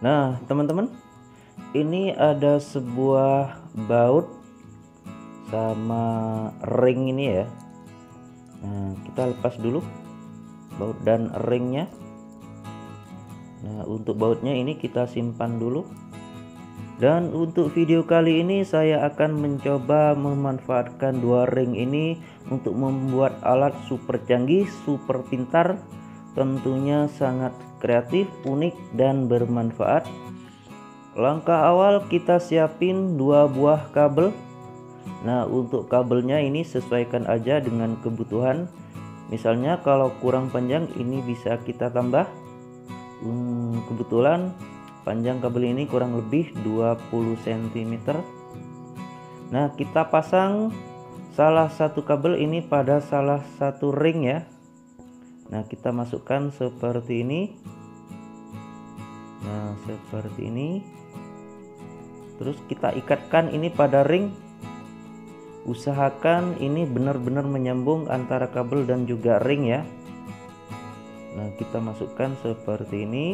Nah, teman-teman, ini ada sebuah baut sama ring ini ya. Nah, kita lepas dulu baut dan ringnya. Nah, untuk bautnya ini kita simpan dulu. Dan untuk video kali ini saya akan mencoba memanfaatkan dua ring ini untuk membuat alat super canggih, super pintar, tentunya sangat kreatif, unik, dan bermanfaat. Langkah awal kita siapin dua buah kabel. Nah, untuk kabelnya ini sesuaikan aja dengan kebutuhan. Misalnya kalau kurang panjang ini bisa kita tambah. Kebetulan panjang kabel ini kurang lebih 20 cm. Nah, kita pasang salah satu kabel ini pada salah satu ring ya. Nah, kita masukkan seperti ini. Nah, seperti ini. Terus kita ikatkan ini pada ring. Usahakan ini benar-benar menyambung antara kabel dan juga ring ya. Nah, kita masukkan seperti ini.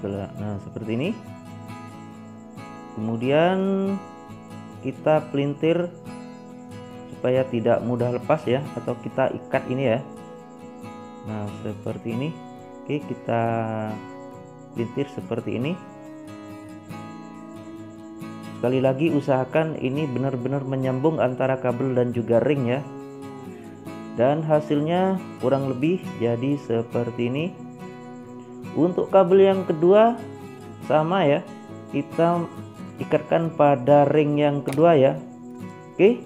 Nah, seperti ini. Kemudian kita pelintir supaya tidak mudah lepas ya, atau kita ikat ini ya. Nah, seperti ini. Oke, kita pelintir seperti ini. Sekali lagi usahakan ini benar-benar menyambung antara kabel dan juga ring ya. Dan hasilnya kurang lebih jadi seperti ini. Untuk kabel yang kedua sama ya, kita ikatkan pada ring yang kedua ya. Oke.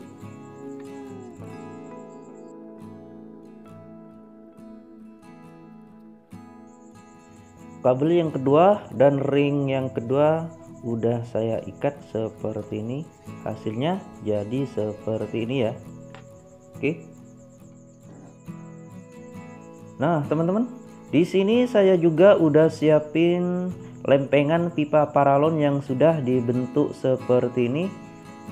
Kabel yang kedua dan ring yang kedua udah saya ikat seperti ini. Hasilnya jadi seperti ini ya. Oke. Nah, teman-teman, di sini saya juga udah siapin lempengan pipa paralon yang sudah dibentuk seperti ini.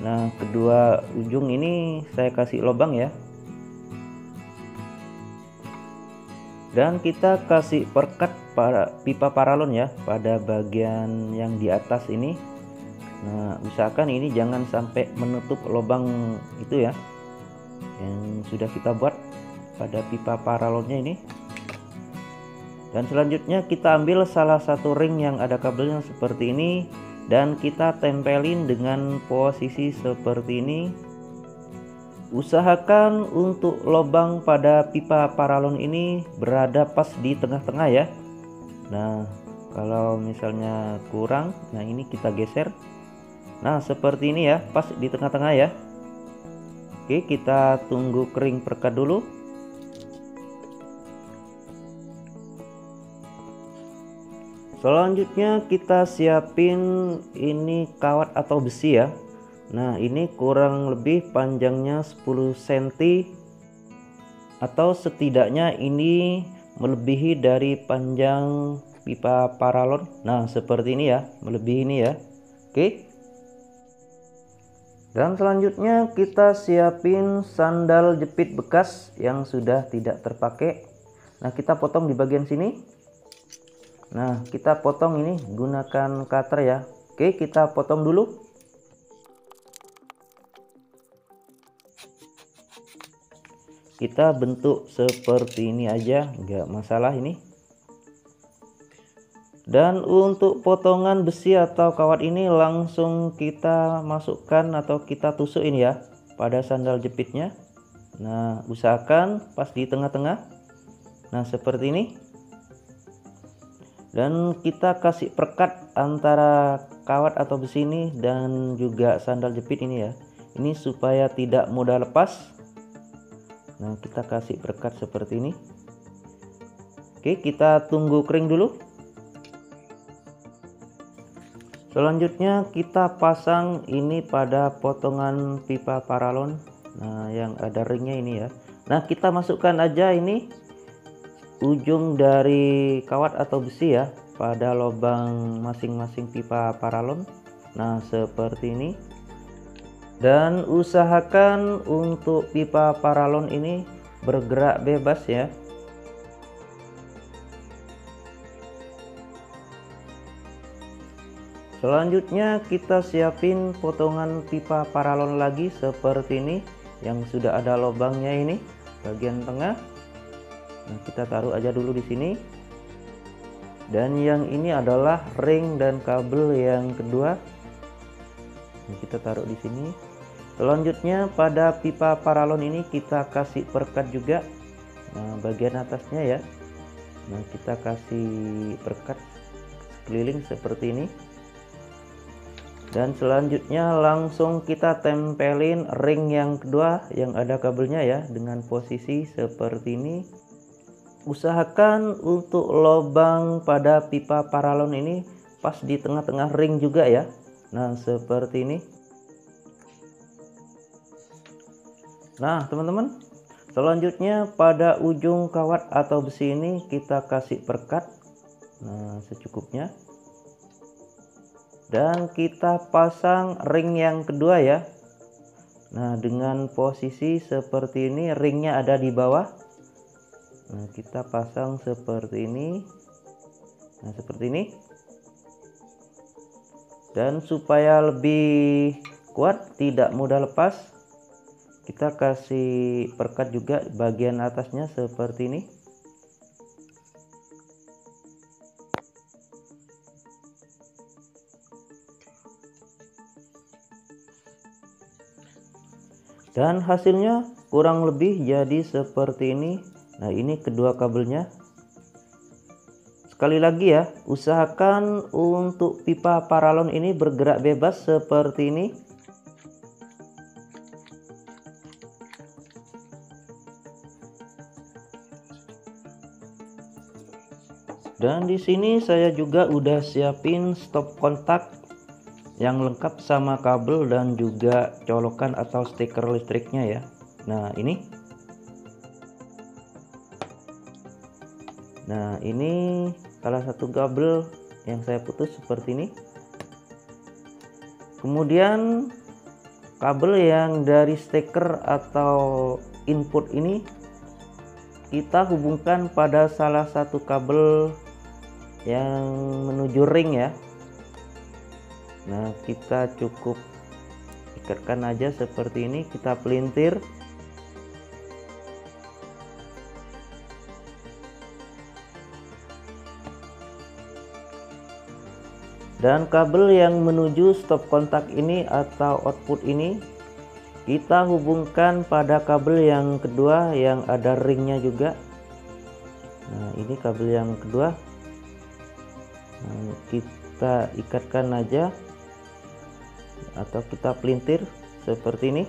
Nah, kedua ujung ini saya kasih lubang ya. Dan kita kasih perkat pada pipa paralon ya pada bagian yang di atas ini. Nah, usahakan ini jangan sampai menutup lubang itu ya yang sudah kita buat pada pipa paralonnya ini. Dan selanjutnya kita ambil salah satu ring yang ada kabelnya seperti ini dan kita tempelin dengan posisi seperti ini. Usahakan untuk lubang pada pipa paralon ini berada pas di tengah-tengah ya. Nah, kalau misalnya kurang, nah ini kita geser. Nah, seperti ini ya, pas di tengah-tengah ya. Oke, kita tunggu kering perkat dulu. Selanjutnya kita siapin ini kawat atau besi ya. Nah, ini kurang lebih panjangnya 10 cm atau setidaknya ini melebihi dari panjang pipa paralon. Nah, seperti ini ya, melebihi ini ya. Oke. Dan selanjutnya kita siapin sandal jepit bekas yang sudah tidak terpakai. Nah, kita potong di bagian sini. Nah, kita potong ini gunakan cutter ya. Oke, kita potong dulu. Kita bentuk seperti ini aja, nggak masalah ini. Dan untuk potongan besi atau kawat ini langsung kita masukkan atau kita tusuk ini ya pada sandal jepitnya. Nah, usahakan pas di tengah-tengah. Nah, seperti ini. Dan kita kasih perkat antara kawat atau besi ini dan juga sandal jepit ini ya. Ini supaya tidak mudah lepas. Nah, kita kasih perkat seperti ini. Oke, kita tunggu kering dulu. Selanjutnya kita pasang ini pada potongan pipa paralon. Nah, yang ada ringnya ini ya. Nah, kita masukkan aja ini ujung dari kawat atau besi ya pada lubang masing-masing pipa paralon. Nah, seperti ini. Dan usahakan untuk pipa paralon ini bergerak bebas ya. Selanjutnya kita siapin potongan pipa paralon lagi seperti ini, yang sudah ada lubangnya ini bagian tengah. Nah, kita taruh aja dulu di sini. Dan yang ini adalah ring dan kabel yang kedua. Nah, kita taruh di sini. Selanjutnya pada pipa paralon ini kita kasih perekat juga. Nah, bagian atasnya ya. Nah, kita kasih perekat sekeliling seperti ini. Dan selanjutnya langsung kita tempelin ring yang kedua yang ada kabelnya ya, dengan posisi seperti ini. Usahakan untuk lubang pada pipa paralon ini pas di tengah-tengah ring juga ya. Nah, seperti ini. Nah, teman-teman, selanjutnya pada ujung kawat atau besi ini kita kasih perekat. Nah, secukupnya. Dan kita pasang ring yang kedua ya. Nah, dengan posisi seperti ini, ringnya ada di bawah. Nah, kita pasang seperti ini. Nah, seperti ini. Dan supaya lebih kuat, tidak mudah lepas, kita kasih perekat juga bagian atasnya seperti ini. Dan hasilnya kurang lebih jadi seperti ini. Nah, ini kedua kabelnya. Sekali lagi ya, usahakan untuk pipa paralon ini bergerak bebas seperti ini. Dan di sini saya juga udah siapin stop kontak yang lengkap sama kabel dan juga colokan atau stiker listriknya ya. Nah, ini. Nah, ini salah satu kabel yang saya putus seperti ini. Kemudian kabel yang dari stiker atau input ini kita hubungkan pada salah satu kabel yang menuju ring ya. Nah, kita cukup ikatkan aja seperti ini, kita pelintir. Dan kabel yang menuju stop kontak ini atau output ini kita hubungkan pada kabel yang kedua yang ada ringnya juga. Nah, ini kabel yang kedua. Nah, kita ikatkan aja atau kita pelintir seperti ini.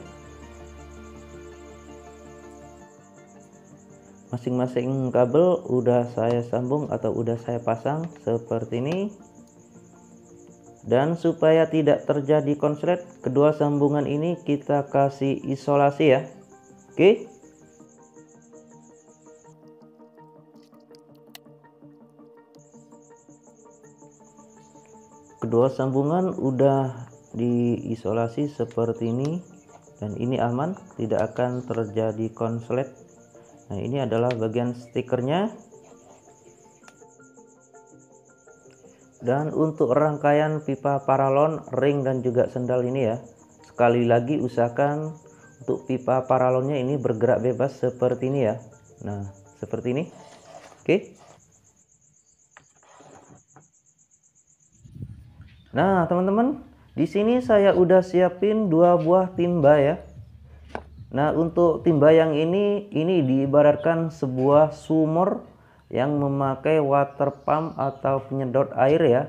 Masing-masing kabel udah saya sambung atau udah saya pasang seperti ini. Dan supaya tidak terjadi konslet, kedua sambungan ini kita kasih isolasi ya. Oke. Kedua sambungan udah diisolasi seperti ini, dan ini aman, tidak akan terjadi konslet. Nah, ini adalah bagian stikernya. Dan untuk rangkaian pipa paralon, ring dan juga sendal ini ya, sekali lagi usahakan untuk pipa paralonnya ini bergerak bebas seperti ini ya. Nah, seperti ini. Oke. Nah, teman-teman, di sini saya udah siapin 2 buah timba ya. Nah, untuk timba yang ini diibaratkan sebuah sumur yang memakai water pump atau penyedot air ya.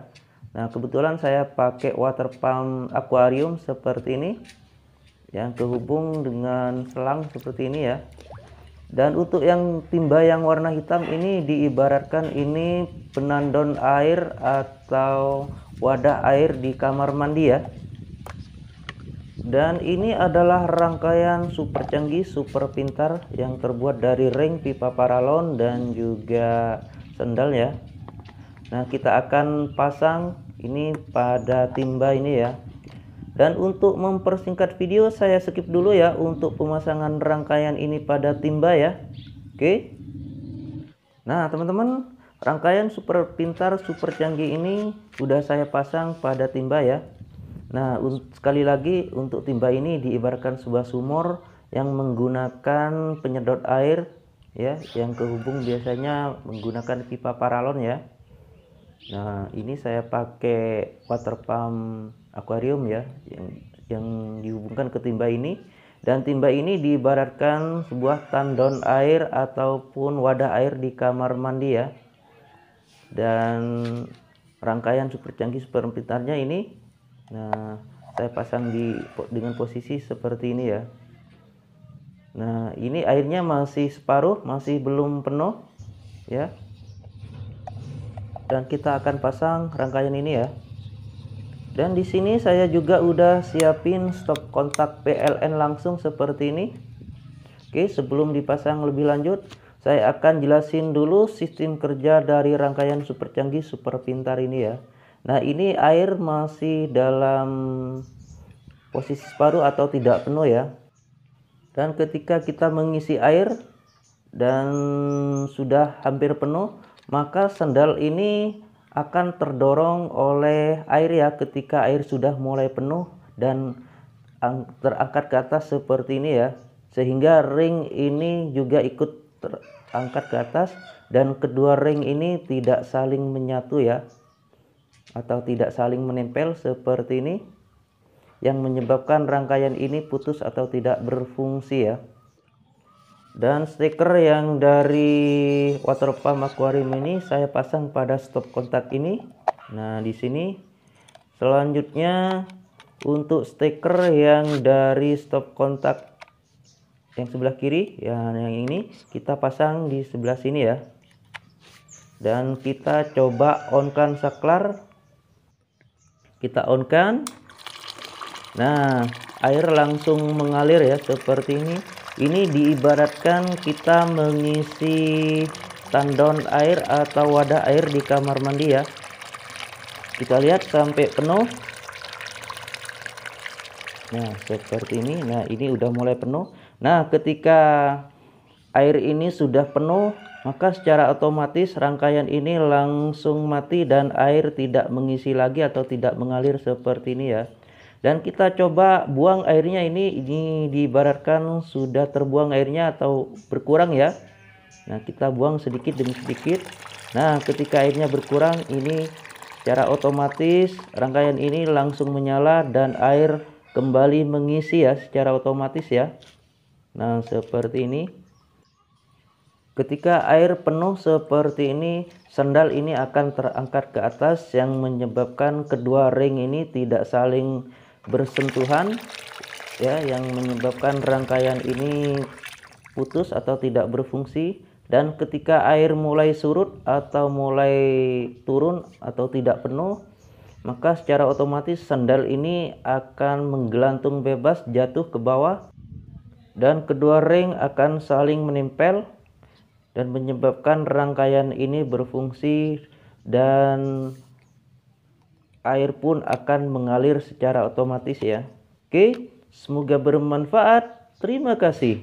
Nah, kebetulan saya pakai water pump akuarium seperti ini yang terhubung dengan selang seperti ini ya. Dan untuk yang timba yang warna hitam ini diibaratkan ini penandon air atau wadah air di kamar mandi ya. Dan ini adalah rangkaian super canggih, super pintar yang terbuat dari ring, pipa paralon dan juga sendal ya. Nah, kita akan pasang ini pada timba ini ya. Dan untuk mempersingkat video saya skip dulu ya untuk pemasangan rangkaian ini pada timba ya. Oke. Nah, teman-teman, rangkaian super pintar super canggih ini sudah saya pasang pada timba ya. Nah, sekali lagi untuk timba ini diibaratkan sebuah sumur yang menggunakan penyedot air ya, yang kehubung biasanya menggunakan pipa paralon ya. Nah, ini saya pakai water pump akuarium ya, yang dihubungkan ke timba ini. Dan timba ini diibaratkan sebuah tandon air ataupun wadah air di kamar mandi ya. Dan rangkaian super canggih super pintarnya ini, nah saya pasang dengan posisi seperti ini ya. Nah, ini airnya masih separuh, masih belum penuh ya. Dan kita akan pasang rangkaian ini ya. Dan di sini saya juga udah siapin stop kontak PLN langsung seperti ini. Oke, sebelum dipasang lebih lanjut, saya akan jelasin dulu sistem kerja dari rangkaian super canggih super pintar ini ya. Nah, ini air masih dalam posisi separuh atau tidak penuh ya. Dan ketika kita mengisi air dan sudah hampir penuh, maka sendal ini akan terdorong oleh air ya ketika air sudah mulai penuh dan terangkat ke atas seperti ini ya, sehingga ring ini juga ikut terangkat ke atas dan kedua ring ini tidak saling menyatu ya, atau tidak saling menempel seperti ini, yang menyebabkan rangkaian ini putus atau tidak berfungsi ya. Dan stiker yang dari water pump akuarium ini saya pasang pada stop kontak ini. Nah, di sini selanjutnya untuk stiker yang dari stop kontak yang sebelah kiri ya, yang ini kita pasang di sebelah sini ya. Dan kita coba on-kan saklar. Kita on-kan. Nah, air langsung mengalir ya seperti ini. Ini diibaratkan kita mengisi tandon air atau wadah air di kamar mandi ya. Kita lihat sampai penuh. Nah, seperti ini. Nah, ini udah mulai penuh. Nah, ketika air ini sudah penuh, maka secara otomatis rangkaian ini langsung mati dan air tidak mengisi lagi atau tidak mengalir seperti ini ya. Dan kita coba buang airnya, ini diibaratkan sudah terbuang airnya atau berkurang ya. Nah, kita buang sedikit demi sedikit. Nah, ketika airnya berkurang, ini secara otomatis rangkaian ini langsung menyala dan air kembali mengisi ya secara otomatis ya. Nah, seperti ini. Ketika air penuh seperti ini, sendal ini akan terangkat ke atas yang menyebabkan kedua ring ini tidak saling bersentuhan ya, yang menyebabkan rangkaian ini putus atau tidak berfungsi. Dan ketika air mulai surut atau mulai turun atau tidak penuh, maka secara otomatis sendal ini akan menggelantung bebas jatuh ke bawah dan kedua ring akan saling menempel dan menyebabkan rangkaian ini berfungsi dan air pun akan mengalir secara otomatis ya. Oke, semoga bermanfaat. Terima kasih.